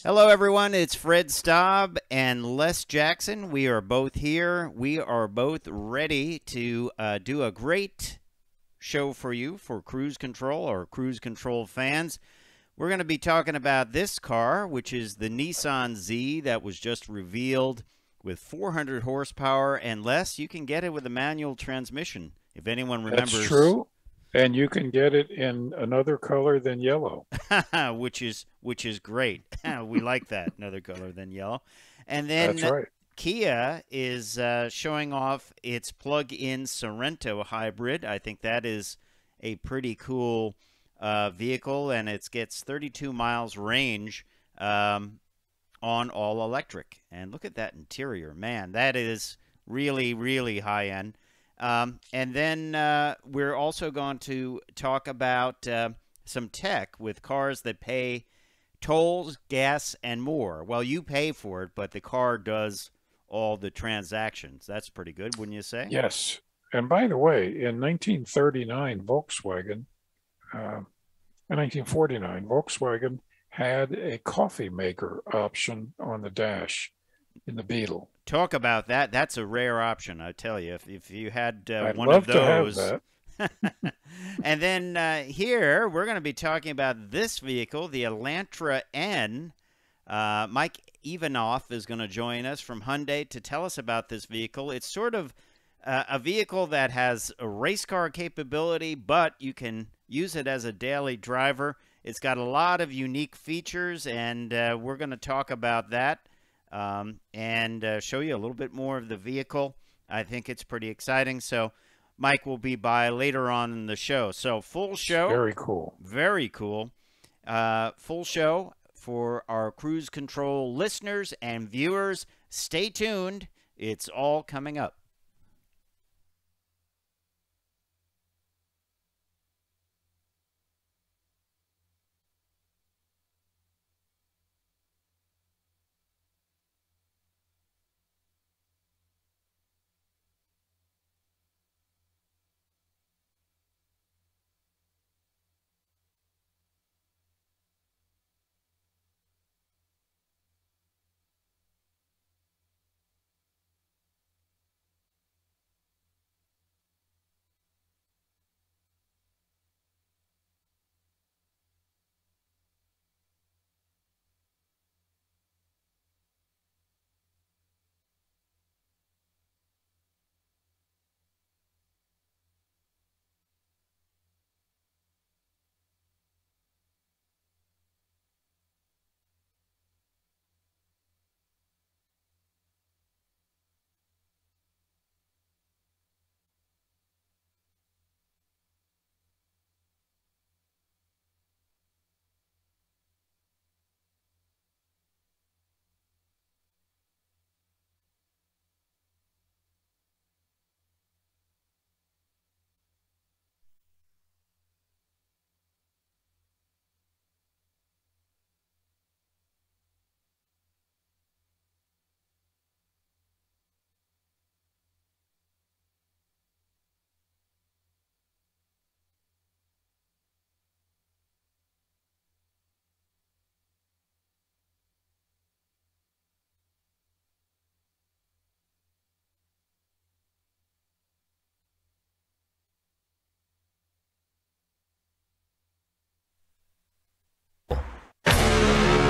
Hello, everyone. It's Fred Staub and Les Jackson. We are both here. We are both ready to do a great show for you for Cruise Control or Cruise Control fans. We're going to be talking about this car, which is the Nissan Z that was just revealed with 400 horsepower and less. You can get it with a manual transmission, if anyone remembers. That's true. And you can get it in another color than yellow. which is great. We like that, another color than yellow. And then That's right. Kia is showing off its plug-in Sorento hybrid. I think that is a pretty cool vehicle, and it gets 32 miles range on all electric. And look at that interior. Man, that is really, really high-end. And then we're also going to talk about some tech with cars that pay tolls, gas, and more. Well, you pay for it, but the car does all the transactions. That's pretty good, wouldn't you say? Yes. And by the way, in 1939, in 1949, Volkswagen had a coffee maker option on the dash in the Beetle. Talk about that. That's a rare option, I tell you. If you had one love of those. to have that. And then here, we're going to be talking about this vehicle, the Elantra N. Mike Ivanov is going to join us from Hyundai to tell us about this vehicle. It's sort of a vehicle that has a race car capability, but you can use it as a daily driver. It's got a lot of unique features, and we're going to talk about that. And show you a little bit more of the vehicle. I think it's pretty exciting. So Mike will be by later on in the show. So full show. Very cool. Very cool. Full show for our Cruise Control listeners and viewers. Stay tuned. It's all coming up.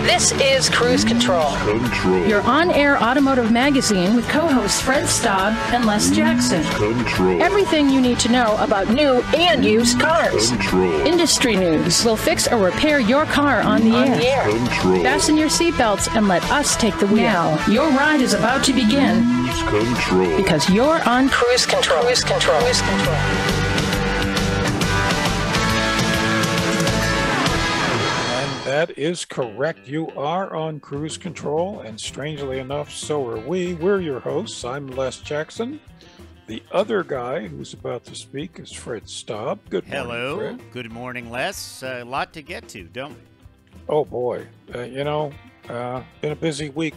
This is Cruise Control. Your on-air automotive magazine with co-hosts Fred Staub and Les Jackson. Everything you need to know about new and used cars. Industry news. We'll fix or repair your car on the air. Fasten your seatbelts and let us take the wheel. Now, your ride is about to begin. Because you're on Cruise Control. Cruise Control. Cruise Control. That is correct. You are on Cruise Control, and strangely enough, so are we. We're your hosts. I'm Les Jackson. The other guy who's about to speak is Fred Staub. Good morning, Hello. Fred. Good morning, Les. A lot to get to, don't we? Oh, boy. Been a busy week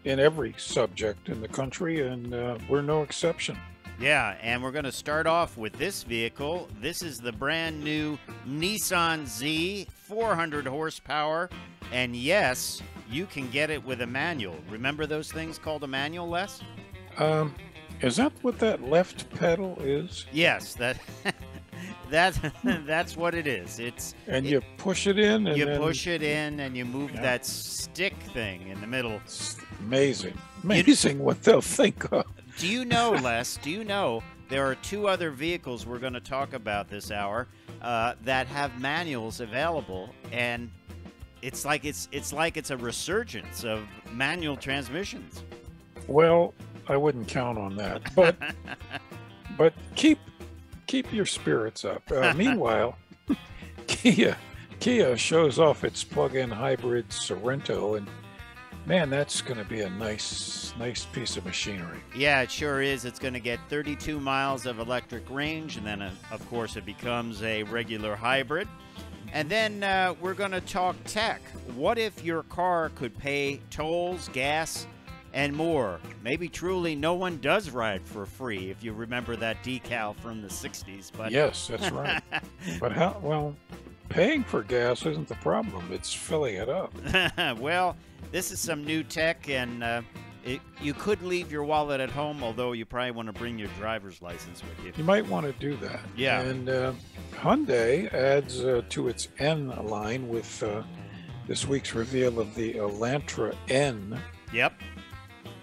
in every subject in the country, and we're no exception. Yeah, and we're going to start off with this vehicle. This is the brand new Nissan Z, 400 horsepower. And yes, you can get it with a manual. Remember those things called a manual, Les? Is that what that left pedal is? Yes, that's what it is. You push it in, and you then, push it in, and you move that stick thing in the middle. It's amazing what they'll think of. Do you know, Les? Do you know there are 2 other vehicles we're going to talk about this hour that have manuals available, and it's like it's a resurgence of manual transmissions. Well, I wouldn't count on that, but keep your spirits up. Meanwhile, Kia shows off its plug-in hybrid Sorento, and man, that's going to be a nice piece of machinery. Yeah, it sure is. It's going to get 32 miles of electric range, and then, of course, it becomes a regular hybrid. And then we're going to talk tech. What if your car could pay tolls, gas, and more? Maybe truly no one does ride for free, if you remember that decal from the 60s. But yes, that's right. But paying for gas isn't the problem. It's filling it up. Well, this is some new tech, and you could leave your wallet at home, although you probably want to bring your driver's license with you. You might want to do that. Yeah. And Hyundai adds to its N line with this week's reveal of the Elantra N. Yep.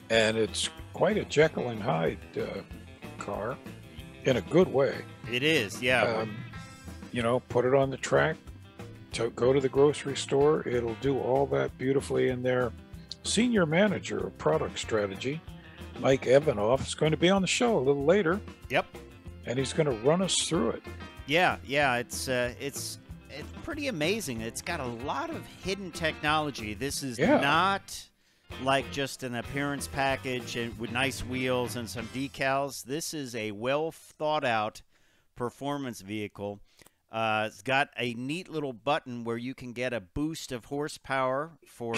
And it's quite a Jekyll and Hyde car in a good way. It is, yeah. Put it on the track, go to the grocery store. It'll do all that beautifully in there. Senior manager of product strategy, Mike Evanoff, is going to be on the show a little later. Yep. And he's going to run us through it. Yeah. It's pretty amazing. It's got a lot of hidden technology. This is not like just an appearance package and with nice wheels and some decals. This is a well thought out performance vehicle. It's got a neat little button where you can get a boost of horsepower for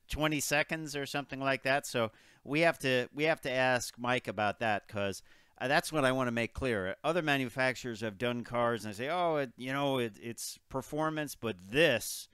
20 seconds or something like that. So we have to ask Mike about that, because that's what I want to make clear. Other manufacturers have done cars and they say, it's performance, but this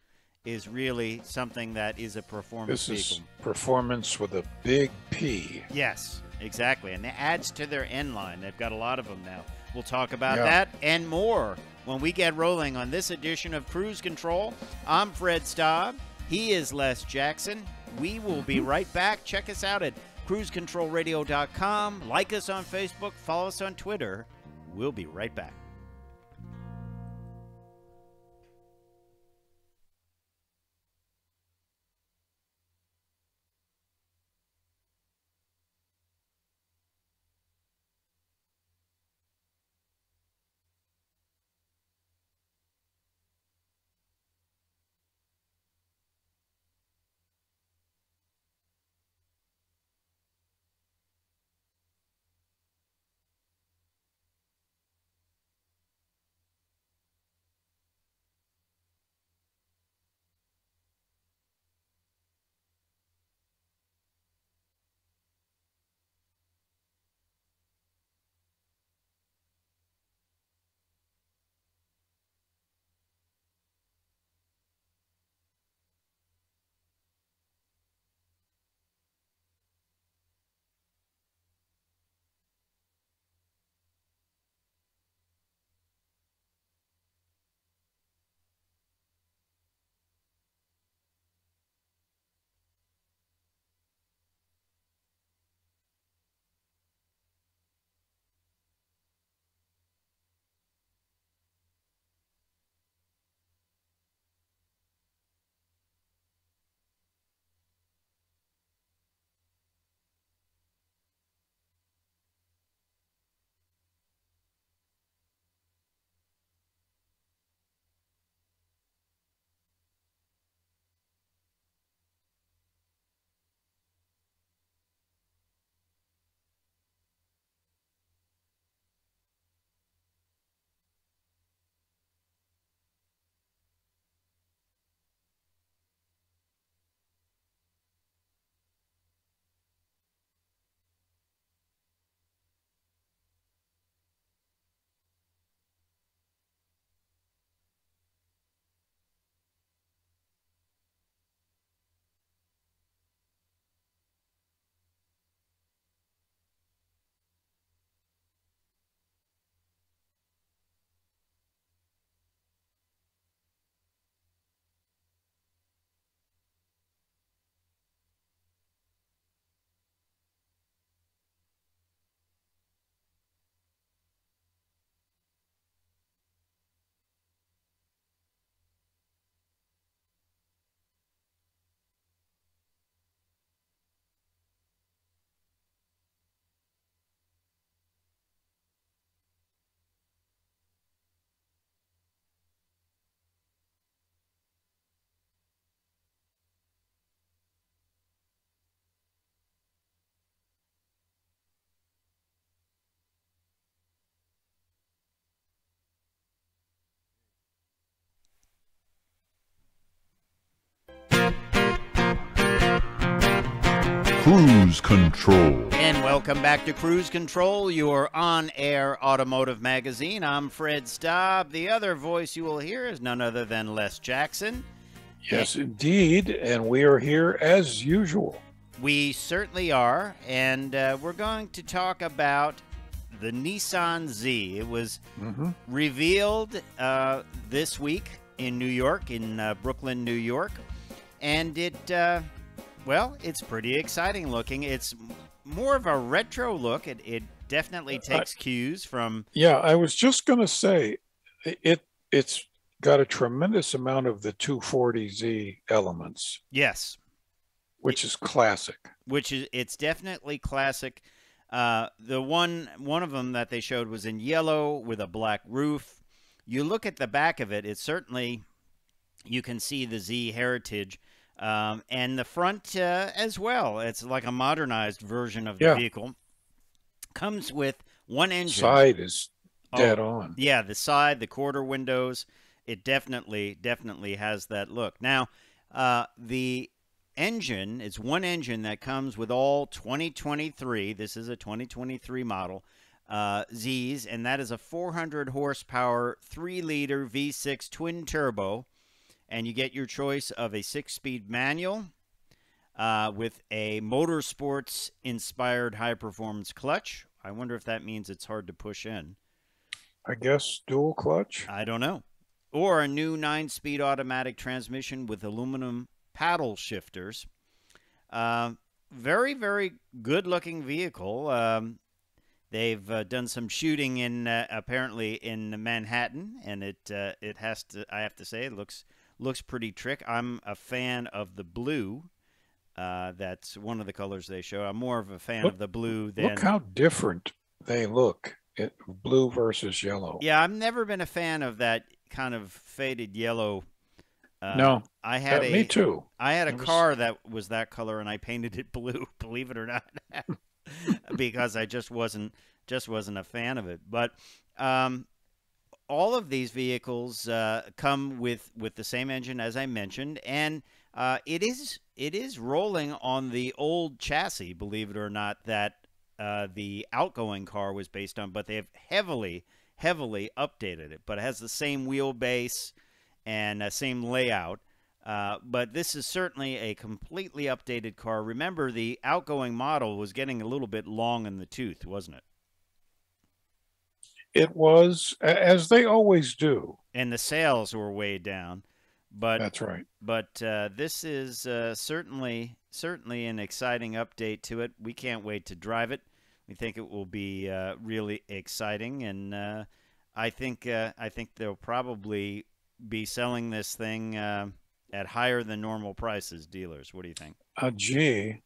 is really something that is a performance vehicle. This is performance with a big P. Yes, exactly. And it adds to their N line. They've got a lot of them now. We'll talk about that and more when we get rolling on this edition of Cruise Control. I'm Fred Staub. He is Les Jackson. We will be right back. Check us out at cruisecontrolradio.com. Like us on Facebook. Follow us on Twitter. We'll be right back. Cruise Control. And welcome back to Cruise Control, your on-air automotive magazine. I'm Fred Staub. The other voice you will hear is none other than Les Jackson. Yes, indeed. And we are here as usual. We certainly are. And we're going to talk about the Nissan Z. It was revealed this week in New York, in Brooklyn, New York. And it, well, it's pretty exciting looking. It's more of a retro look. It definitely takes cues from... Yeah, I was just going to say, it's got a tremendous amount of the 240Z elements. Yes. Which is classic. It's definitely classic. The one of them that they showed was in yellow with a black roof. You look at the back of it, it's certainly, you can see the Z heritage. And the front as well. It's like a modernized version of the vehicle. Comes with one engine. Side is dead on. Yeah, the side, the quarter windows. It definitely has that look. Now, the engine, it's one engine that comes with all 2023. This is a 2023 model. Z's, and that is a 400 horsepower, 3-liter V6 twin turbo. And you get your choice of a 6-speed manual with a motorsports-inspired high-performance clutch. I wonder if that means it's hard to push in. I guess dual clutch? I don't know. Or a new 9-speed automatic transmission with aluminum paddle shifters. Very, very good-looking vehicle. They've done some shooting in apparently in Manhattan, and it has to. I have to say, it looks pretty trick. I'm a fan of the blue. That's one of the colors they show. I'm more of a fan of the blue than... Look how different they look, blue versus yellow. Yeah, I've never been a fan of that kind of faded yellow. No, I had me too. I had a car that was that color, and I painted it blue, believe it or not, because I just wasn't a fan of it. But all of these vehicles come with the same engine, as I mentioned, and it is rolling on the old chassis, believe it or not, that the outgoing car was based on, but they have heavily updated it. But it has the same wheelbase and same layout. But this is certainly a completely updated car. Remember, the outgoing model was getting a little bit long in the tooth, wasn't it? It was, as they always do. And the sales were way down. But that's right. But this is certainly an exciting update to it. We can't wait to drive it. We think it will be really exciting, and I think they'll probably be selling this thing at higher than normal prices. Dealers, what do you think? Gee,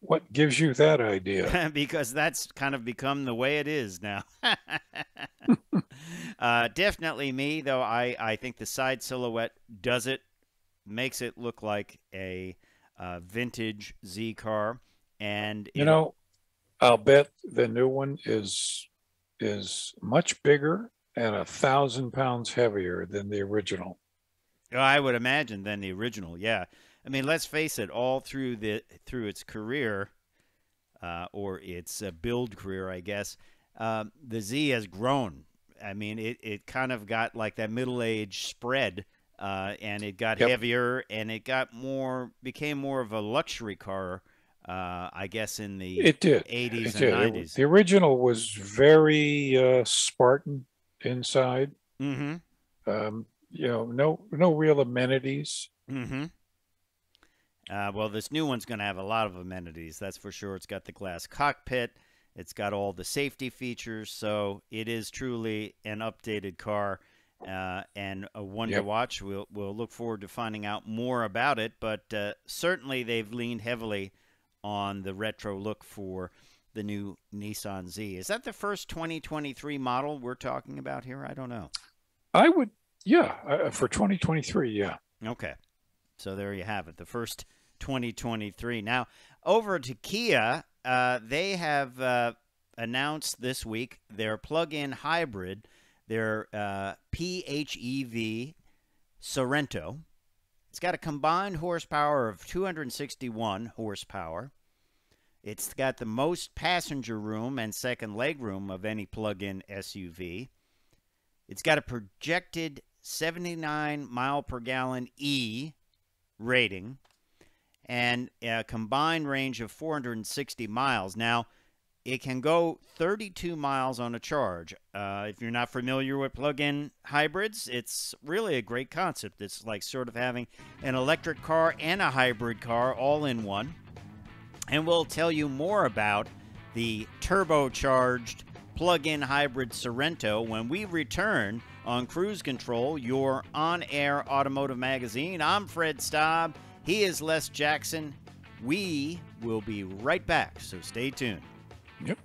what gives you that idea? Because that's kind of become the way it is now. Definitely me, though. I think the side silhouette makes it look like a vintage Z car. And I'll bet the new one is much bigger and 1,000 pounds heavier than the original. I would imagine than the original. Yeah. I mean, let's face it, all through its career, or its build career, I guess, the Z has grown. I mean, it kind of got like that middle-age spread, and it got heavier, and it became more of a luxury car, I guess, in the 80s and 90s. The original was very Spartan inside. Mm-hmm. No real amenities. Mm-hmm. Well, this new one's going to have a lot of amenities, that's for sure. It's got the glass cockpit. It's got all the safety features. So it is truly an updated car and a one to watch. We'll look forward to finding out more about it. But certainly they've leaned heavily on the retro look for the new Nissan Z. Is that the first 2023 model we're talking about here? I don't know. I would, for 2023, yeah. Okay. So there you have it, the first 2023. Now, over to Kia, they have announced this week their plug-in hybrid, their PHEV Sorento. It's got a combined horsepower of 261 horsepower. It's got the most passenger room and second legroom of any plug-in SUV. It's got a projected 79 mile per gallon E rating and a combined range of 460 miles. Now, it can go 32 miles on a charge. If you're not familiar with plug-in hybrids, it's really a great concept. It's like sort of having an electric car and a hybrid car all in one. And we'll tell you more about the turbocharged plug-in hybrid Sorento when we return on Cruise Control, your on-air automotive magazine. I'm Fred Staub. He is Les Jackson. We will be right back, so stay tuned. Yep.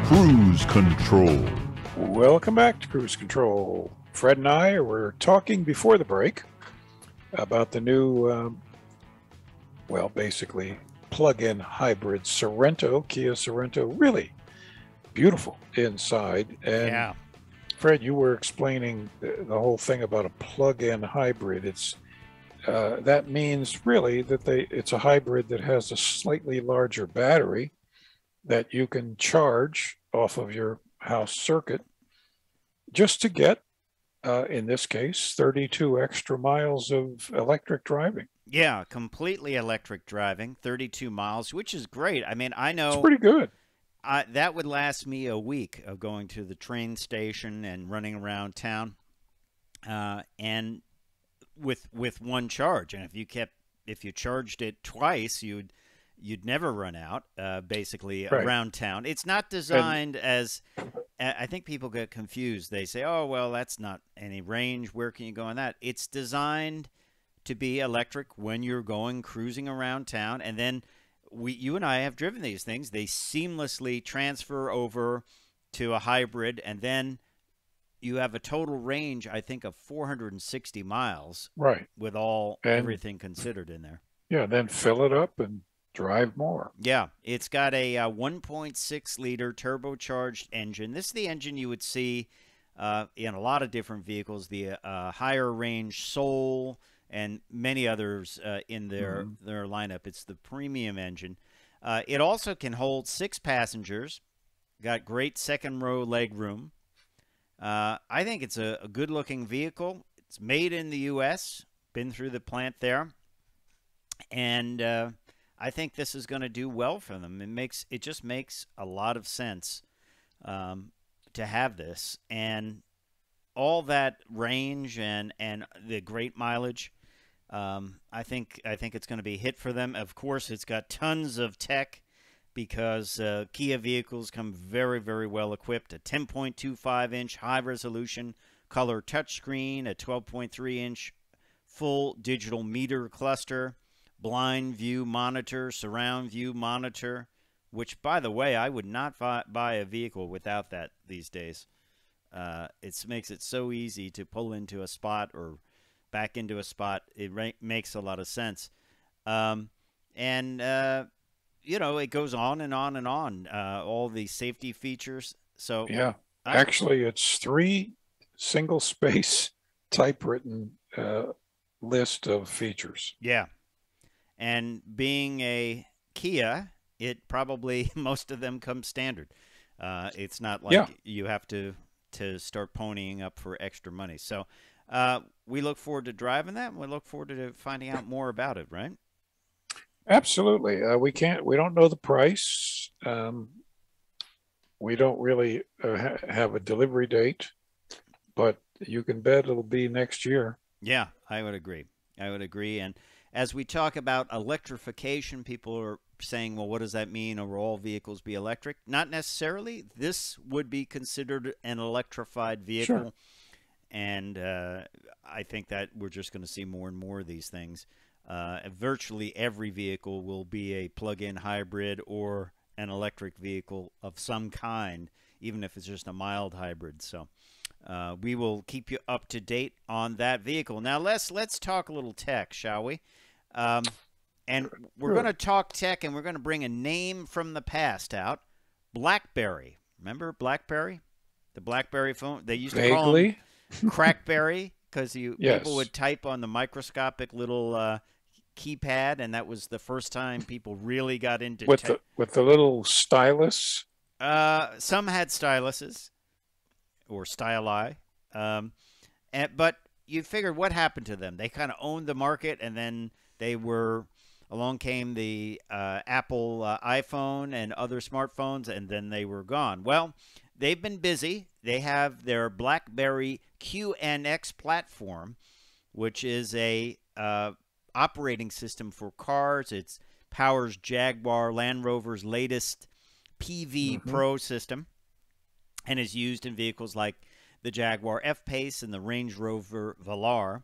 Cruise Control. Welcome back to Cruise Control. Fred and I were talking before the break about the new, basically plug-in hybrid Sorento, Kia Sorento. Really beautiful inside. And Yeah. Fred, you were explaining the whole thing about a plug-in hybrid. It's that means really that it's a hybrid that has a slightly larger battery that you can charge off of your house circuit just to get, in this case, 32 extra miles of electric driving. Yeah, completely electric driving, 32 miles, which is great. I mean, I know It's pretty good. that would last me a week of going to the train station and running around town, and with one charge. And if you charged it twice, you'd never run out, basically, Right. around town. It's not designed as, I think people get confused. They say, oh, well, that's not any range. Where can you go on that? It's designed to be electric when you're going cruising around town. And then you and I have driven these things. They seamlessly transfer over to a hybrid, and then you have a total range, I think, of 460 miles. Right. With everything considered in there. Yeah, then fill it up and drive more. Yeah, it's got a 1.6 liter turbocharged engine. This is the engine you would see in a lot of different vehicles, the higher range Soul and many others in their lineup. It's the premium engine. It also can hold 6 passengers. Got great second row leg room. I think it's a good-looking vehicle. It's made in the U.S., been through the plant there. And I think this is going to do well for them. It just makes a lot of sense to have this. And all that range and the great mileage, I think it's going to be a hit for them. Of course, it's got tons of tech, because Kia vehicles come very, very well equipped. A 10.25-inch high-resolution color touchscreen, a 12.3-inch full digital meter cluster, blind view monitor, surround view monitor, which, by the way, I would not buy a vehicle without that these days. It makes it so easy to pull into a spot or back into a spot. It makes a lot of sense. You know, it goes on and on and on, all the safety features. So yeah, actually, it's 3 single-space typewritten list of features. Yeah, and being a Kia, it probably most of them come standard. It's not like you have to start ponying up for extra money. So we look forward to driving that, and we look forward to finding out more about it. Right? Absolutely. We don't know the price. We don't really have a delivery date, but you can bet it'll be next year. Yeah, I would agree. And as we talk about electrification, people are saying, well, what does that mean? Will all vehicles be electric? Not necessarily. This would be considered an electrified vehicle. Sure. And I think that we're just going to see more and more of these things. Virtually every vehicle will be a plug-in hybrid or an electric vehicle of some kind, even if it's just a mild hybrid. So we will keep you up to date on that vehicle. Now, let's talk a little tech, shall we? And we're going to talk tech, and we're going to bring a name from the past out. BlackBerry. Remember BlackBerry? The BlackBerry phone? They used to call them Crackberry, because people would type on the microscopic little keypad, and that was the first time people really got into with the little stylus. Some had styluses or styli, but you figure what happened to them? They kind of owned the market, and then along came the Apple iPhone and other smartphones, and then they were gone. Well, they've been busy. They have their BlackBerry QNX platform, which is a operating system for cars. It powers Jaguar Land Rover's latest PV Pro system, and is used in vehicles like the Jaguar F-Pace and the Range Rover Velar.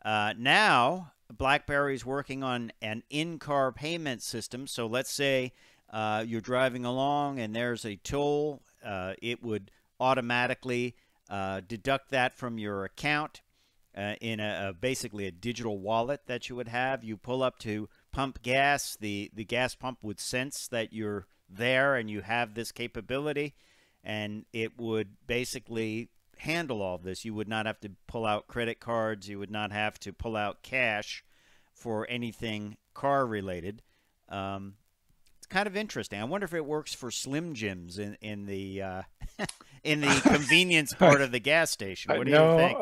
Now, BlackBerry is working on an in-car payment system. So let's say you're driving along and there's a toll. It would automatically deduct that from your account in basically a digital wallet that you would have. You pull up to pump gas. The gas pump would sense that you're there and you have this capability, and it would basically handle all this. You would not have to pull out credit cards. You would not have to pull out cash for anything car related. It's kind of interesting. I wonder if it works for Slim Jims in the in the convenience part of the gas station. What do you think?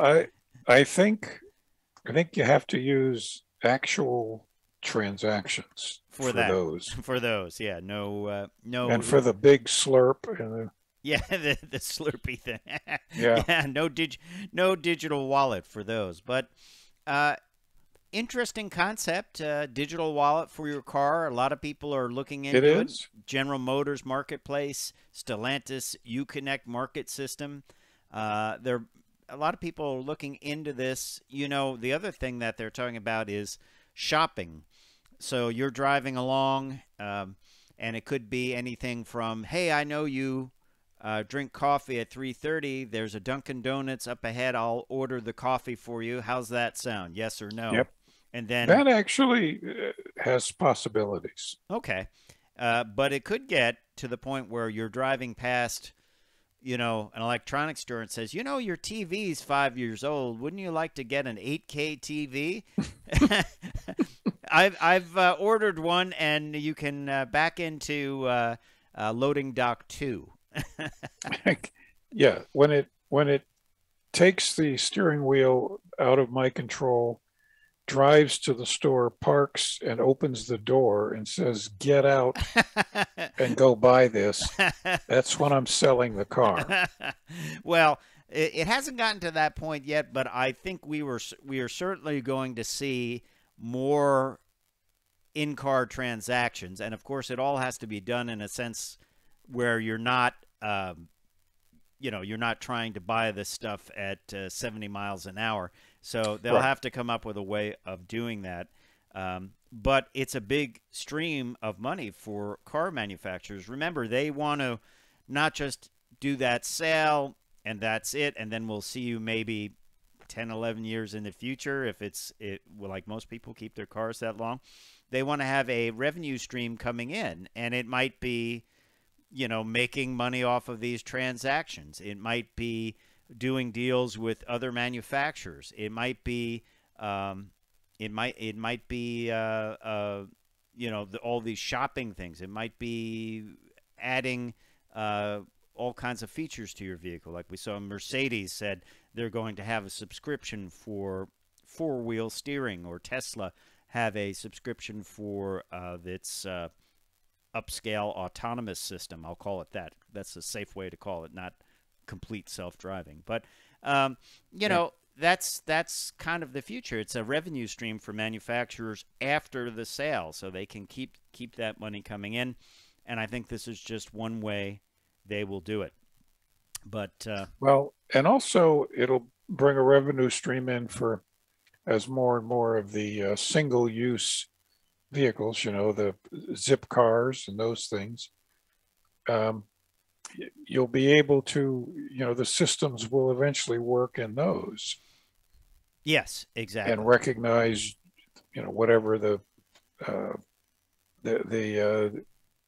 I think you have to use actual transactions for those. For those, yeah. No. And for the big slurp. Yeah, the Slurpee thing. Yeah. Yeah, no digital wallet for those. But interesting concept, digital wallet for your car. A lot of people are looking into It is. General Motors Marketplace, Stellantis Uconnect Market System. There, a lot of people are looking into this. You know, the other thing that they're talking about is shopping. So you're driving along, and it could be anything from, hey, I know you drink coffee at 3:30. There's a Dunkin' Donuts up ahead. I'll order the coffee for you. How's that sound? Yes or no? Yep. And then That actually has possibilities. okay, but it could get to the point where you're driving past, you know, an electronics store and says, you know, your TV's 5 years old. Wouldn't you like to get an 8K TV? I've ordered one, and you can back into loading dock 2. Yeah, when it takes the steering wheel out of my control, drives to the store, parks, and opens the door and says, "Get out and go buy this," that's when I'm selling the car. Well, it hasn't gotten to that point yet, but I think we are certainly going to see more in-car transactions, and of course, it all has to be done in a sense where you're not. You know, you're not trying to buy this stuff at 70 miles an hour. So they'll have to come up with a way of doing that. But it's a big stream of money for car manufacturers. Remember, they want to not just do that sale and that's it, and then we'll see you maybe 10, 11 years in the future if well, like most people keep their cars that long. They want to have a revenue stream coming in, and it might be, you know, making money off of these transactions. It might be doing deals with other manufacturers. It might be, you know, all these shopping things. It might be adding all kinds of features to your vehicle. Like we saw Mercedes said they're going to have a subscription for four-wheel steering, or Tesla have a subscription for its upscale autonomous system. I'll call it that. That's a safe way to call it, not complete self-driving. But, you know, that's kind of the future. It's a revenue stream for manufacturers after the sale, so they can keep that money coming in. And I think this is just one way they will do it. But well, and also it'll bring a revenue stream in for, as more and more of the single-use vehicles, you know, the zip cars and those things, you'll be able to, you know, the systems will eventually work in those. Yes, exactly. And recognize, you know, whatever the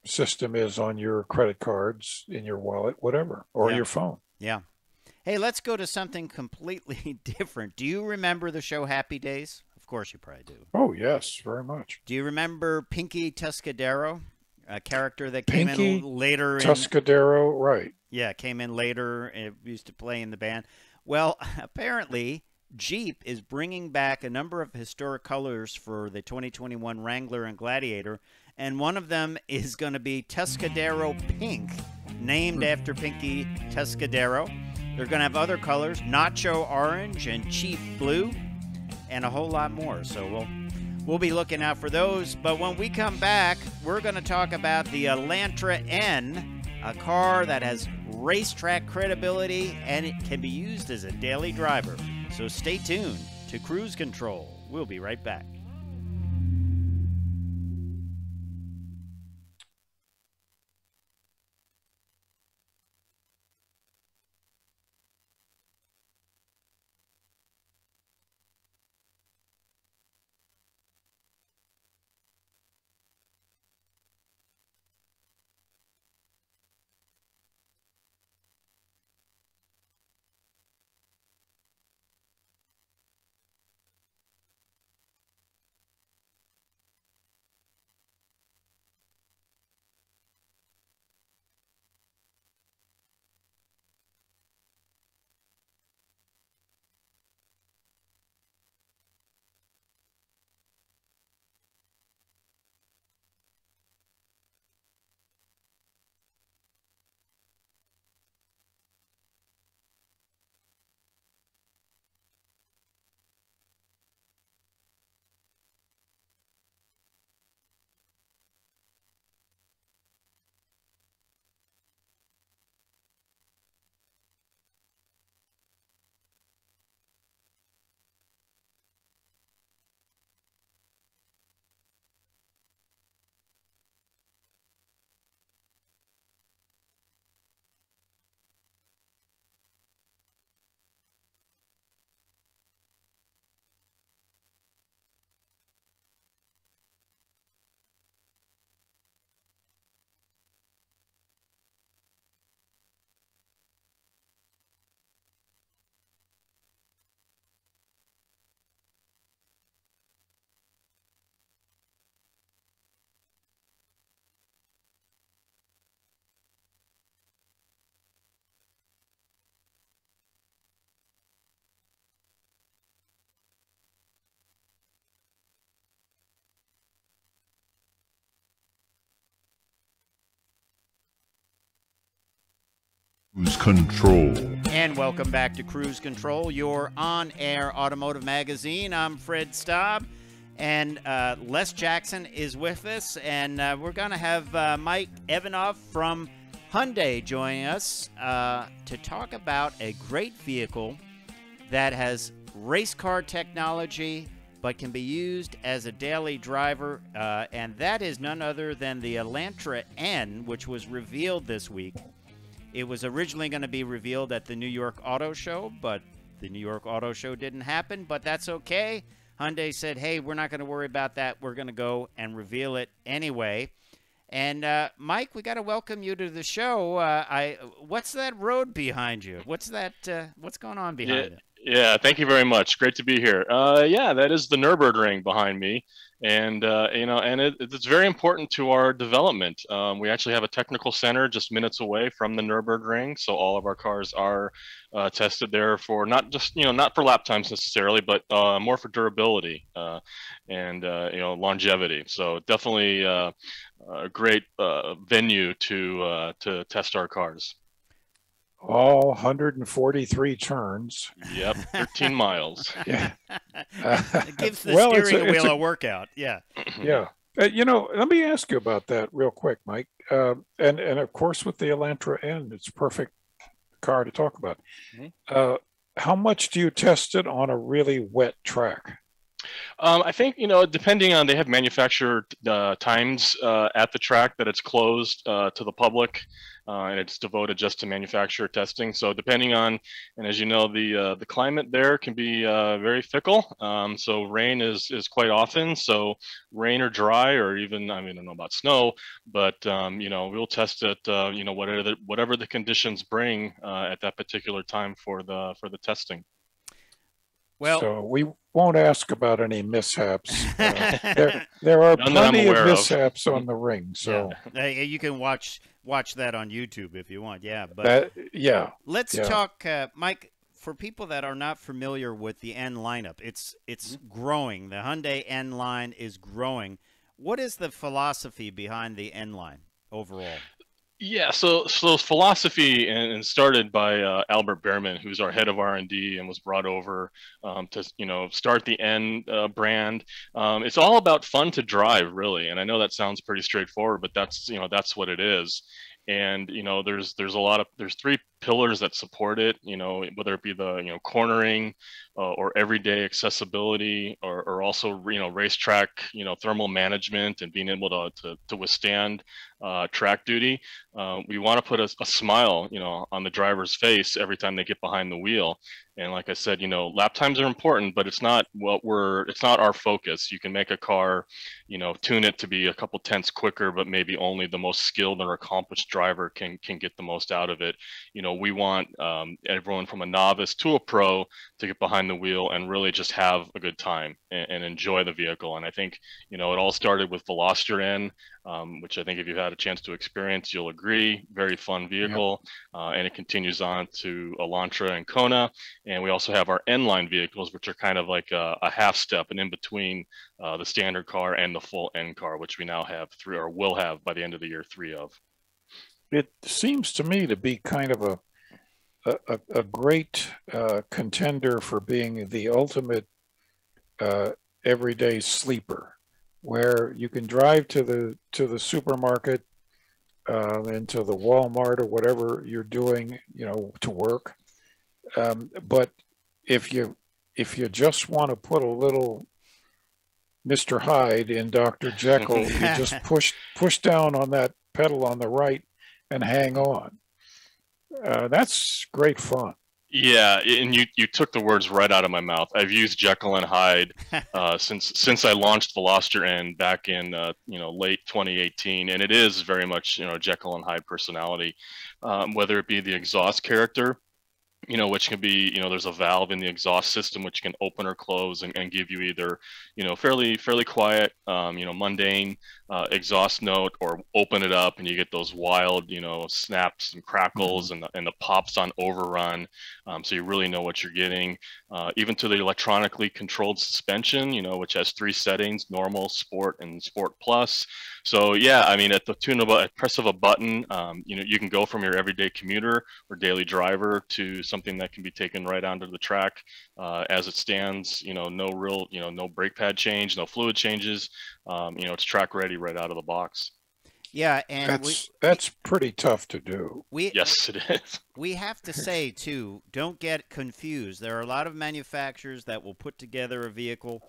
system is on your credit cards, in your wallet, whatever, or your phone. Yeah. Hey, let's go to something completely different. Do you remember the show Happy Days? Of course you probably do. Oh, yes, very much. Do you remember Pinky Tuscadero, a character that came Pinky in later? Tuscadero, right. Yeah, came in later and used to play in the band. Well, apparently Jeep is bringing back a number of historic colors for the 2021 Wrangler and Gladiator, and one of them is going to be Tuscadero Pink, named after Pinky Tuscadero. They're going to have other colors, Nacho Orange and Chief Blue, and a whole lot more. So we'll be looking out for those. But when we come back, we're going to talk about the Elantra N, a car that has racetrack credibility and it can be used as a daily driver. So stay tuned to Cruise Control. We'll be right back. Cruise Control. And welcome back to Cruise Control, your on-air automotive magazine. I'm Fred Staub, and Les Jackson is with us, and we're going to have Mike Evanoff from Hyundai joining us to talk about a great vehicle that has race car technology but can be used as a daily driver, and that is none other than the Elantra N, which was revealed this week. It was originally going to be revealed at the New York Auto Show, but the New York Auto Show didn't happen, but that's okay. Hyundai said, hey, we're not going to worry about that. We're going to go and reveal it anyway. And, Mike, we got to welcome you to the show. What's that road behind you? What's going on behind it? Yeah, thank you very much. Great to be here. Yeah, that is the Nürburgring behind me. And, it's very important to our development. We actually have a technical center just minutes away from the Nürburgring. So all of our cars are tested there for not just, not for lap times necessarily, but more for durability and longevity. So definitely a great venue to test our cars. All 143 turns. Yep, 13 miles. Yeah. It gives the steering wheel a workout. Yeah. Yeah. Let me ask you about that real quick, Mike. And of course, with the Elantra N, it's a perfect car to talk about. Mm-hmm. How much do you test it on a really wet track? I think, depending on, they have manufacturer times at the track that it's closed to the public, and it's devoted just to manufacturer testing. So depending on, and as you know, the climate there can be very fickle. So rain is quite often. So rain or dry, or even, I don't know about snow, but we'll test it, whatever the conditions bring at that particular time for the testing. Well, so we won't ask about any mishaps. There are plenty of mishaps on the ring. So you can watch that on YouTube if you want. Yeah, but let's talk, Mike. For people that are not familiar with the N lineup, it's growing. The Hyundai N line is growing. What is the philosophy behind the N line overall? Yeah, so philosophy and started by Albert Behrman, who's our head of R&D and was brought over to start the N brand. It's all about fun to drive, really, and I know that sounds pretty straightforward, but that's what it is. And there's three pillars that support it, whether it be the cornering or everyday accessibility, or also racetrack thermal management and being able to withstand track duty. We want to put a smile on the driver's face every time they get behind the wheel. And like I said, lap times are important, but it's not our focus. You can make a car, tune it to be a couple tenths quicker, but maybe only the most skilled or accomplished driver can get the most out of it. We want everyone from a novice to a pro to get behind the wheel and really just have a good time and enjoy the vehicle. And I think, it all started with Veloster N, which I think if you've had a chance to experience, you'll agree, very fun vehicle. Yep. And it continues on to Elantra and Kona. And we also have our N-line vehicles, which are kind of like a half step and in between the standard car and the full N car, which we now have three, or will have by the end of the year, 3 of. It seems to me to be kind of a great contender for being the ultimate everyday sleeper, where you can drive to the supermarket and to the Walmart or whatever you're doing, to work. But if you just want to put a little Mr. Hyde in Dr. Jekyll, you just push down on that pedal on the right and hang on. That's great fun. Yeah, and you took the words right out of my mouth. I've used Jekyll and Hyde since I launched Veloster N back in late 2018, and it is very much Jekyll and Hyde personality. Whether it be the exhaust character, which can be, there's a valve in the exhaust system which can open or close and give you either, fairly quiet, mundane exhaust note, or open it up and you get those wild, snaps and crackles and the pops on overrun. So you really know what you're getting. Even to the electronically controlled suspension, which has 3 settings: normal, sport, and sport plus. So yeah, I mean, at the press of a button, you can go from your everyday commuter or daily driver to something that can be taken right onto the track as it stands. No real, no brake pad change, no fluid changes. It's track ready right out of the box. Yeah, and that's pretty tough to do. Yes, it is. We have to say too, don't get confused. There are a lot of manufacturers that will put together a vehicle,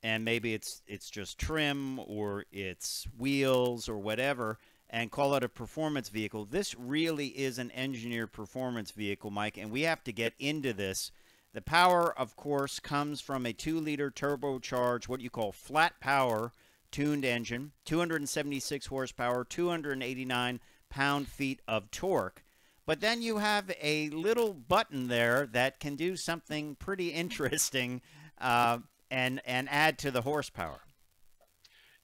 and maybe it's just trim or it's wheels or whatever, and call it a performance vehicle. This really is an engineered performance vehicle, Mike, and we have to get into this. The power, of course, comes from a 2-liter turbocharged, what you call flat power tuned engine, 276 horsepower, 289 pound-feet of torque. But then you have a little button there that can do something pretty interesting and add to the horsepower.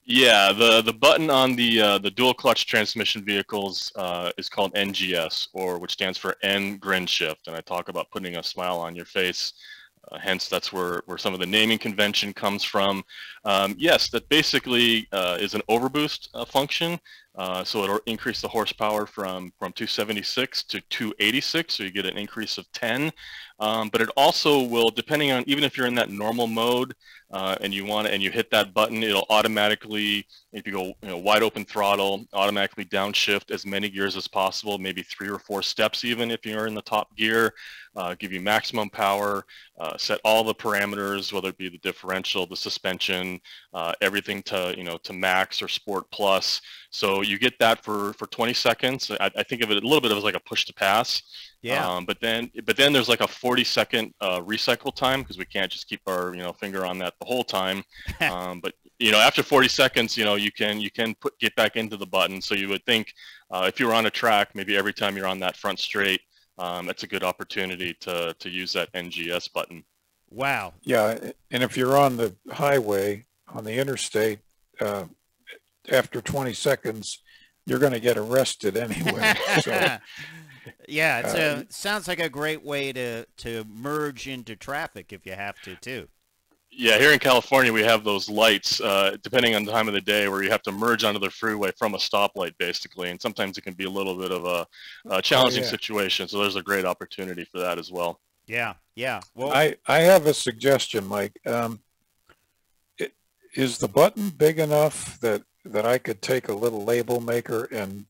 Yeah, the button on the dual clutch transmission vehicles is called NGS, which stands for N Grin Shift, and I talk about putting a smile on your face. Hence, that's where some of the naming convention comes from. Yes, that basically is an overboost function. So it'll increase the horsepower from 276 to 286, so you get an increase of 10. But it also will, depending on, even if you're in that normal mode and you hit that button, it'll automatically, if you go wide open throttle, automatically downshift as many gears as possible, maybe 3 or 4 steps even if you're in the top gear, give you maximum power, set all the parameters, whether it be the differential, the suspension, everything to max or sport plus. So you get that for 20 seconds. I think of it a little bit as like a push to pass. Yeah. But then there's like a 40-second recycle time, because we can't just keep our finger on that the whole time. But after 40 seconds, you can get back into the button. So you would think if you were on a track, maybe every time you're on that front straight, that's a good opportunity to use that NGS button. Wow. Yeah, and if you're on the highway, on the interstate, after 20 seconds, you're going to get arrested anyway. So, yeah, it sounds like a great way to merge into traffic if you have to, too. Yeah, here in California, we have those lights, depending on the time of the day, where you have to merge onto the freeway from a stoplight, basically. And sometimes it can be a little bit of a challenging situation. So there's a great opportunity for that as well. Yeah, yeah. Well, I have a suggestion, Mike. Is the button big enough that I could take a little label maker and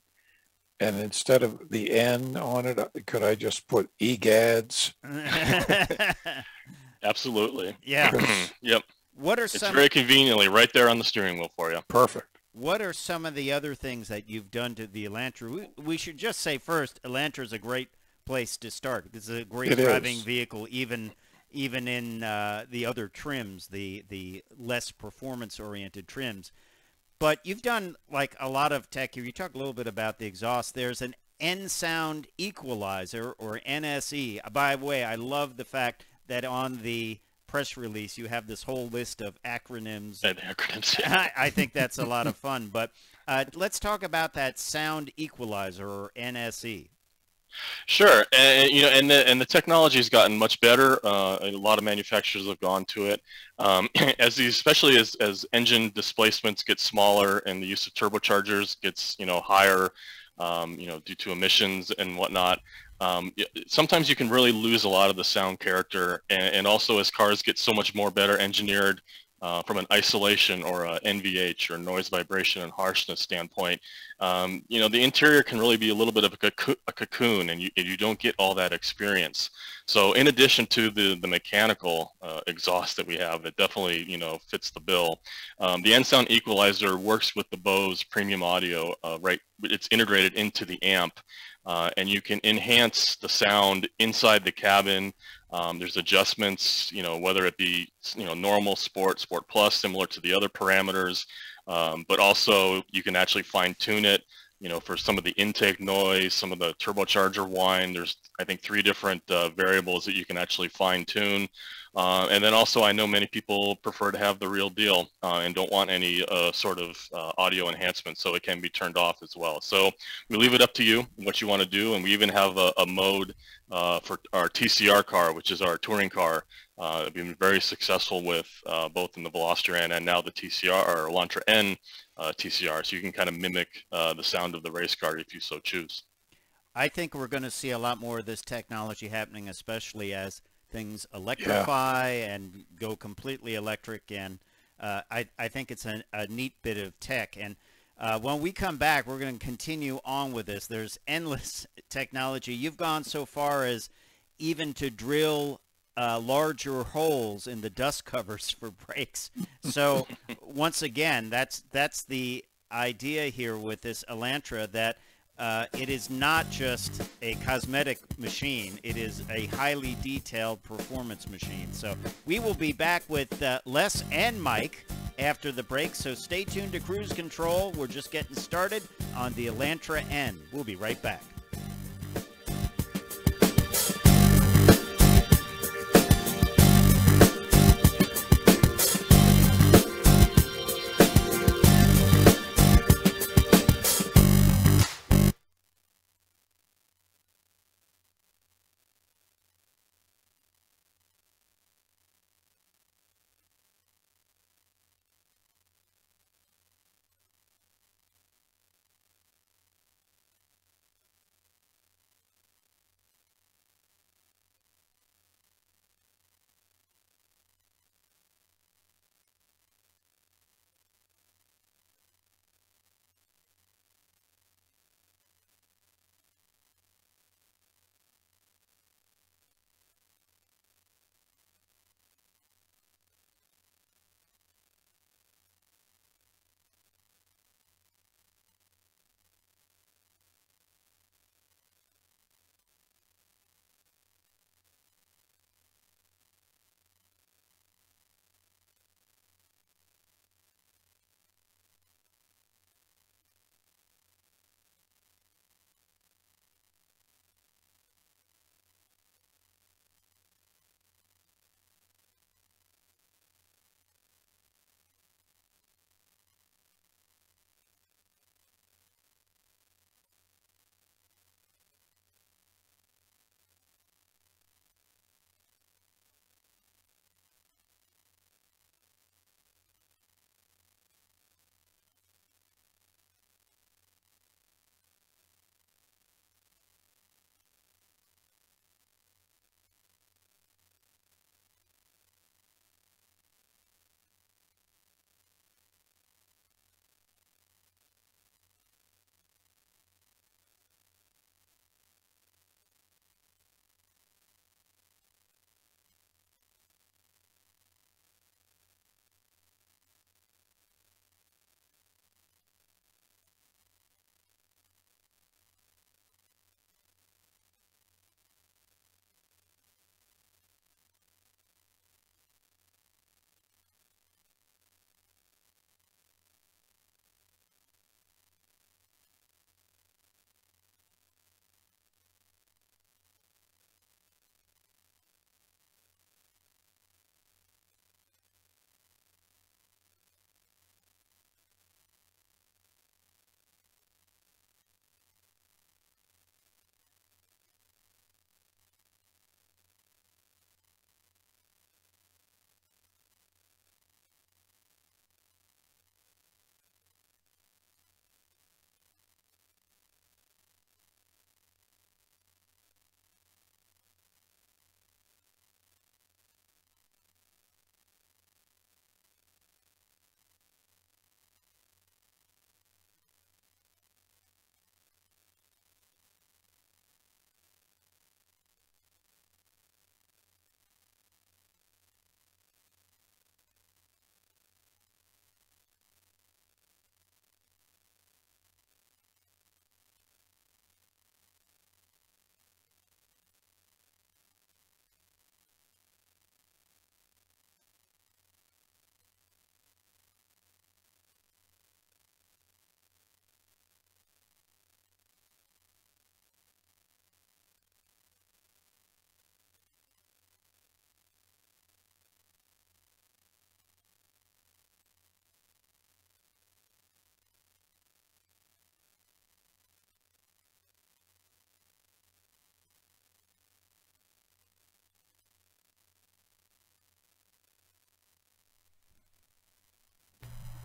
instead of the N on it, could I just put EGADS? Absolutely. Yeah. Yep. It's very conveniently right there on the steering wheel for you. Perfect. What are some of the other things that you've done to the Elantra? We should just say first, Elantra is a great place to start. This is a great driving vehicle, even in the other trims, the less performance-oriented trims. But you've done like a lot of tech here. You talk a little bit about the exhaust. There's an N-Sound equalizer, or NSE. By the way, I love the fact that on the press release you have this whole list of acronyms. Yeah. I think that's a lot of fun. But let's talk about that sound equalizer, or NSE. Sure, and the technology has gotten much better. A lot of manufacturers have gone to it. Especially as engine displacements get smaller and the use of turbochargers gets higher, due to emissions and whatnot. Sometimes you can really lose a lot of the sound character, and also as cars get so much more better engineered from an isolation or a NVH, or noise, vibration, and harshness standpoint, the interior can really be a little bit of a cocoon, and you don't get all that experience. So in addition to the mechanical exhaust that we have, that definitely fits the bill. The N-Sound equalizer works with the Bose premium audio, right? It's integrated into the amp. And you can enhance the sound inside the cabin. There's adjustments, whether it be, normal, sport plus, similar to the other parameters, but also you can actually fine tune it for some of the intake noise, some of the turbocharger whine. There's, I think, 3 different variables that you can actually fine tune. And then also, I know many people prefer to have the real deal and don't want any sort of audio enhancement, so it can be turned off as well. So we leave it up to you what you want to do, and we even have a mode for our TCR car, which is our touring car. We've been very successful with both in the Veloster N and now the TCR, or Elantra N TCR, so you can kind of mimic the sound of the race car if you so choose. I think we're going to see a lot more of this technology happening, especially as things electrify and go completely electric. And I think it's a neat bit of tech. And when we come back, we're going to continue on with this. There's endless technology. You've gone so far as even to drill larger holes in the dust covers for brakes. So once again, that's the idea here with this Elantra, that it is not just a cosmetic machine. It is a highly detailed performance machine. So we will be back with Les and Mike after the break. So stay tuned to Cruise Control. We're just getting started on the Elantra N. We'll be right back.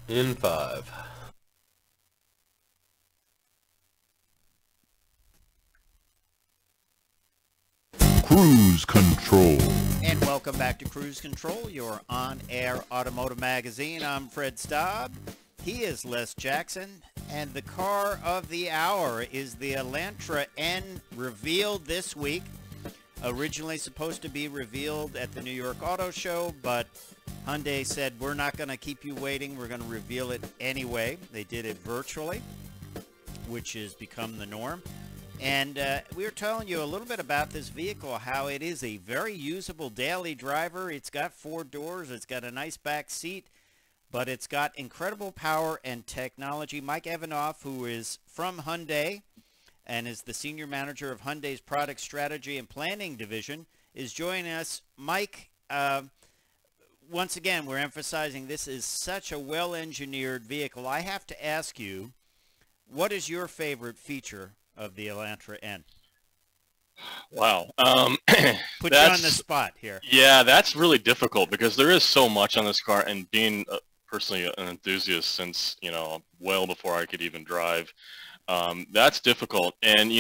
In 5. Cruise Control. And welcome back to Cruise Control, your on-air automotive magazine. I'm Fred Staub. He is Les Jackson. And the car of the hour is the Elantra N, revealed this week. Originally supposed to be revealed at the New York Auto Show, but Hyundai said, we're not going to keep you waiting. We're going to reveal it anyway. They did it virtually, which has become the norm. And we were telling you a little bit about this vehicle, how it is a very usable daily driver. It's got 4 doors. It's got a nice back seat, but it's got incredible power and technology. Mike Evanoff, who is from Hyundai and is the senior manager of Hyundai's product strategy and planning division, is joining us. Mike, once again, we're emphasizing this is such a well-engineered vehicle. I have to ask you, what is your favorite feature of the Elantra N? Wow. Put you on the spot here. Yeah, that's really difficult because there is so much on this car, and being personally an enthusiast since, well before I could even drive, that's difficult. And,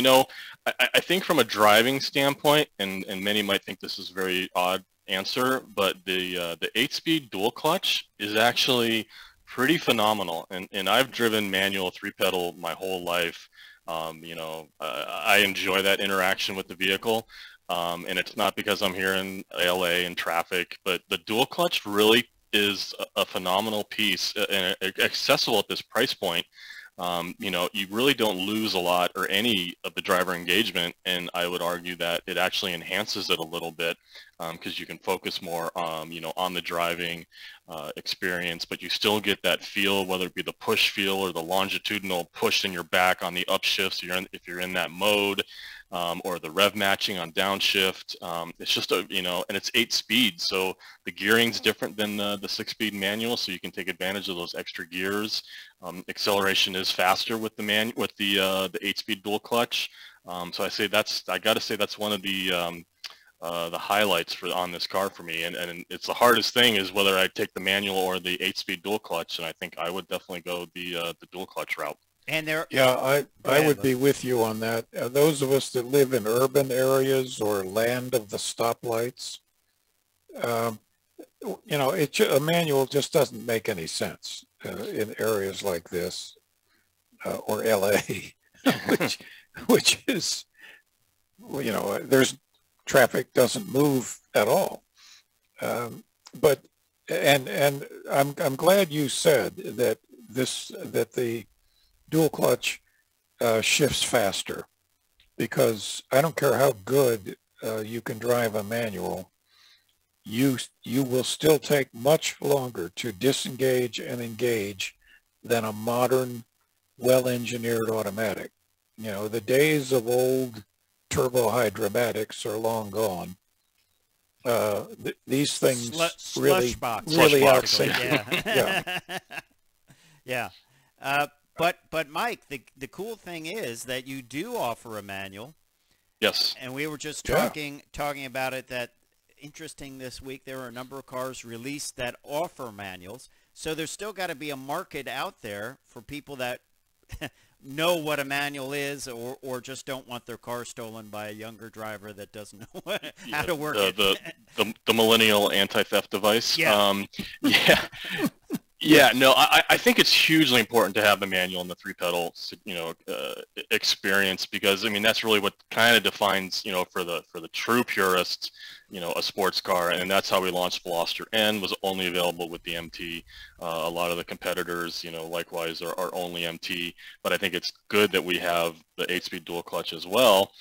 I think from a driving standpoint, and many might think this is a very odd answer, but the 8-speed dual clutch is actually pretty phenomenal. And I've driven manual 3-pedal my whole life. I enjoy that interaction with the vehicle, and it's not because I'm here in LA in traffic, but the dual clutch really is a phenomenal piece and accessible at this price point. You really don't lose a lot or any of the driver engagement, and I would argue that it actually enhances it a little bit because you can focus more, on the driving experience, but you still get that feel, whether it be the push feel or the longitudinal push in your back on the upshift, so if you're in that mode, or the rev matching on downshift. It's just and it's 8 speeds, so the gearing's different than the 6-speed manual, so you can take advantage of those extra gears. Acceleration is faster with the 8-speed dual clutch. So I got to say that's one of the highlights on this car for me, and it's the hardest thing is whether I take the manual or the 8-speed dual clutch, and I think I would definitely go the dual clutch route. And I would be with you on that. Those of us that live in urban areas or land of the stoplights, a manual just doesn't make any sense in areas like this or LA, which is, there's traffic doesn't move at all. But I'm glad you said that the dual clutch shifts faster, because I don't care how good you can drive a manual, you will still take much longer to disengage and engage than a modern, well-engineered automatic. The days of old turbo hydramatics are long gone. These things really outthink. Yeah. But Mike, the cool thing is that you do offer a manual. Yes. And we were just talking about it, that interesting this week there are a number of cars released that offer manuals. So there's still got to be a market out there for people that know what a manual is, or just don't want their car stolen by a younger driver that doesn't know how to work it. The millennial anti-theft device. Yeah. Yeah, no, I think it's hugely important to have the manual and the 3-pedal, experience, because that's really what kind of defines, for the true purists, a sports car, and that's how we launched Veloster N. Was only available with the MT. A lot of the competitors, likewise are only MT, but I think it's good that we have the 8-speed dual clutch as well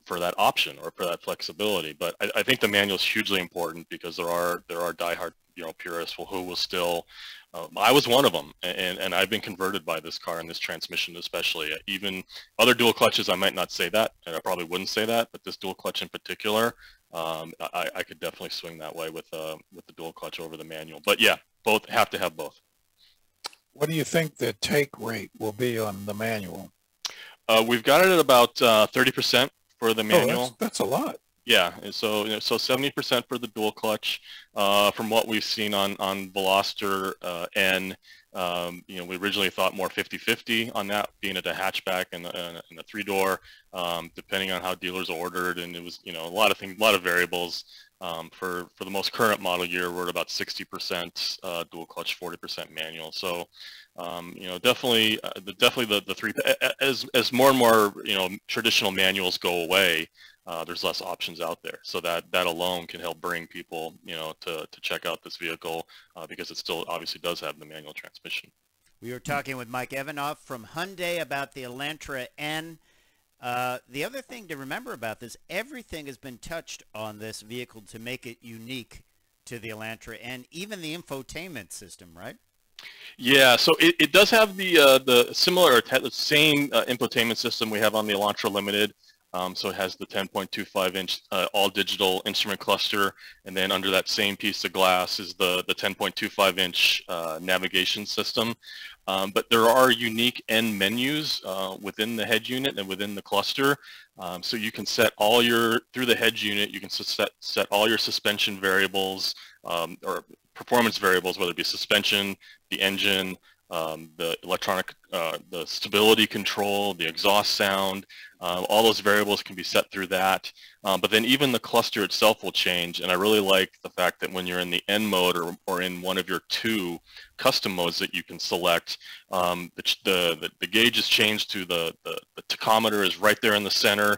for that option or for that flexibility. But I think the manual is hugely important because there are diehard purists who will still. I was one of them, and I've been converted by this car and this transmission especially. Even other dual clutches, I might not say that, and I probably wouldn't say that, but this dual clutch in particular, I could definitely swing that way with the dual clutch over the manual. But yeah, both have to have both. What do you think the take rate will be on the manual? We've got it at about 30% for the manual. That's a lot. Yeah, and so 70% for the dual clutch. From what we've seen on Veloster N, we originally thought more 50-50 on that, being it a hatchback and a three-door, depending on how dealers ordered, and it was a lot of things, a lot of variables. For the most current model year, we're at about 60% dual clutch, 40% manual. So definitely the three, as more and more traditional manuals go away, there's less options out there. So that alone can help bring people to check out this vehicle because it still obviously does have the manual transmission. We were talking with Mike Evanoff from Hyundai about the Elantra N. The other thing to remember about this, everything has been touched on this vehicle to make it unique to the Elantra and even the infotainment system, right? Yeah, so it does have the similar or the same infotainment system we have on the Elantra Limited. So it has the 10.25-inch all-digital instrument cluster, and then under that same piece of glass is the 10.25-inch navigation system. But there are unique end menus within the head unit and within the cluster. So you can set all through the head unit, you can set all your suspension variables or performance variables, whether it be suspension, the engine, the electronic, the stability control, the exhaust sound, all those variables can be set through that. But then even the cluster itself will change, and I really like the fact that when you're in the N mode or in one of your two custom modes that you can select, the gauge is changed to the tachometer is right there in the center.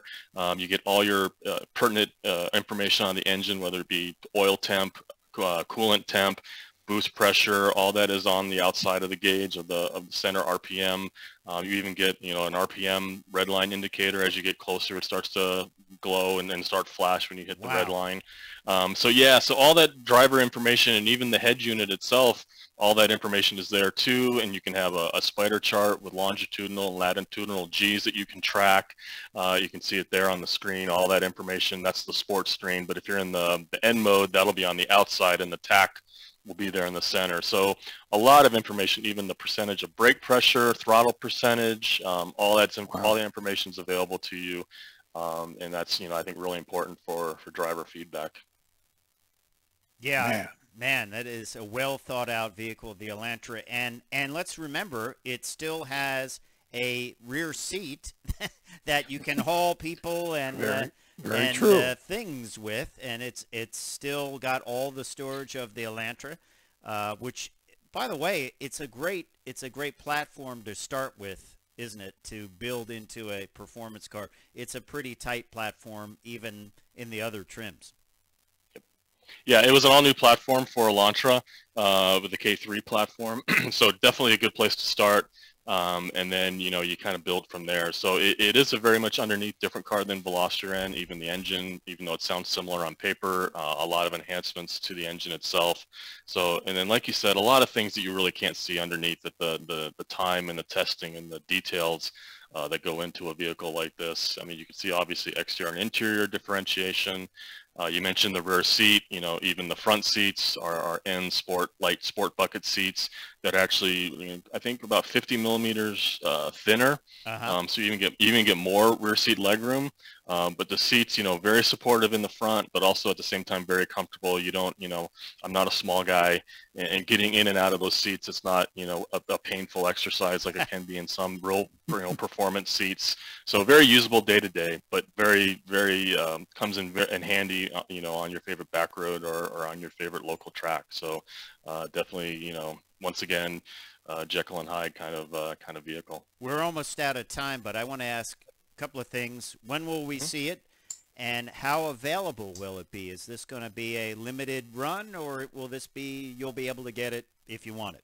You get all your pertinent information on the engine, whether it be oil temp, coolant temp, boost pressure, all that is on the outside of the gauge of the center RPM. You even get an RPM red line indicator. As you get closer, it starts to glow and then start flash when you hit the red line. So all that driver information and even the head unit itself, all that information is there too, and you can have a spider chart with longitudinal and latitudinal Gs that you can track. You can see it there on the screen, all that information. That's the sports screen, but if you're in the N mode, that'll be on the outside, and the TAC will be there in the center. So a lot of information, even the percentage of brake pressure, throttle percentage, all the information is available to you. And that's, I think really important for driver feedback. Yeah, man, that is a well thought out vehicle, the Elantra. And let's remember, it still has a rear seat that you can haul people and things with, and it's still got all the storage of the Elantra, which, by the way, it's a great platform to start with, isn't it, to build into a performance car. It's a pretty tight platform even in the other trims. Yeah, it was an all-new platform for Elantra with the K3 platform, so definitely a good place to start. And then, you kind of build from there. So it is a very much underneath different car than Veloster N, even the engine, even though it sounds similar on paper, a lot of enhancements to the engine itself. So, and then like you said, a lot of things that you really can't see underneath at the time and the testing and the details that go into a vehicle like this. I mean, you can see obviously exterior and interior differentiation. You mentioned the rear seat, even the front seats are N light sport bucket seats that actually, I think about 50 millimeters thinner. So you even get more rear seat legroom. But the seats, very supportive in the front, but also at the same time very comfortable. You don't, I'm not a small guy, and getting in and out of those seats, it's not, a painful exercise like it can be in some real, performance seats. So very usable day to day, but very, very comes in handy, on your favorite back road or on your favorite local track. So definitely, once again, Jekyll and Hyde kind of vehicle. We're almost out of time, but I want to ask a couple of things. When will we see it, and how available will it be? Is this going to be a limited run, or will this be you'll be able to get it if you want it?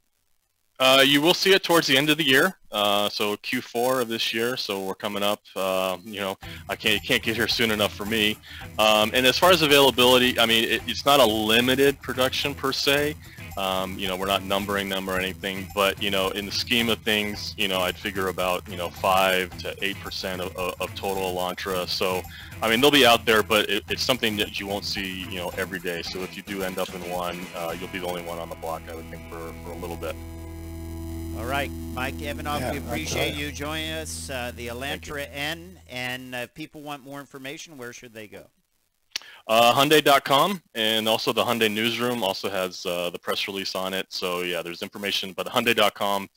You will see it towards the end of the year, so Q4 of this year. So we're coming up. I can't get here soon enough for me. And as far as availability, I mean, it's not a limited production per se. We're not numbering them or anything, but in the scheme of things, I'd figure about 5 to 8% of total Elantra. So I mean, they'll be out there, but it's something that you won't see every day. So if you do end up in one, you'll be the only one on the block, I would think, for a little bit. All right, Mike Evanoff, we appreciate you joining us. The Elantra N, and if people want more information, where should they go? Hyundai.com, and also the Hyundai Newsroom also has the press release on it. So yeah, there's information, but Hyundai.com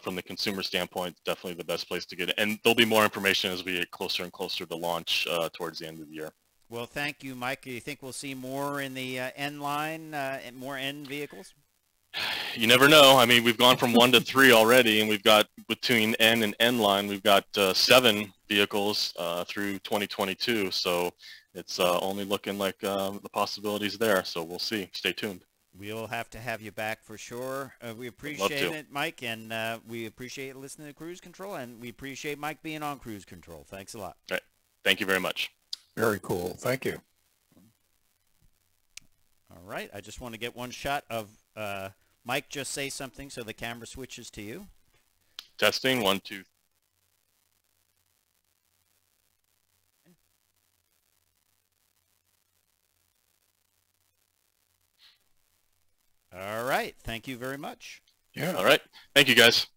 from the consumer standpoint, definitely the best place to get it. And there'll be more information as we get closer and closer to launch towards the end of the year. Well, thank you, Mike. Do you think we'll see more in the N line, more N vehicles? You never know. I mean, we've gone from 1 to 3 already, and we've got between N and N line, we've got 7 vehicles through 2022. So it's only looking like the possibilities there. So we'll see. Stay tuned. We'll have to have you back for sure. We appreciate it, Mike, and we appreciate listening to Cruise Control, and we appreciate Mike being on Cruise Control. Thanks a lot. All right. Thank you very much. Very cool. Thank you. All right. I just want to get one shot of Mike. Just say something so the camera switches to you. Testing 1, 2. All right. Thank you very much. Yeah. All right. Thank you, guys.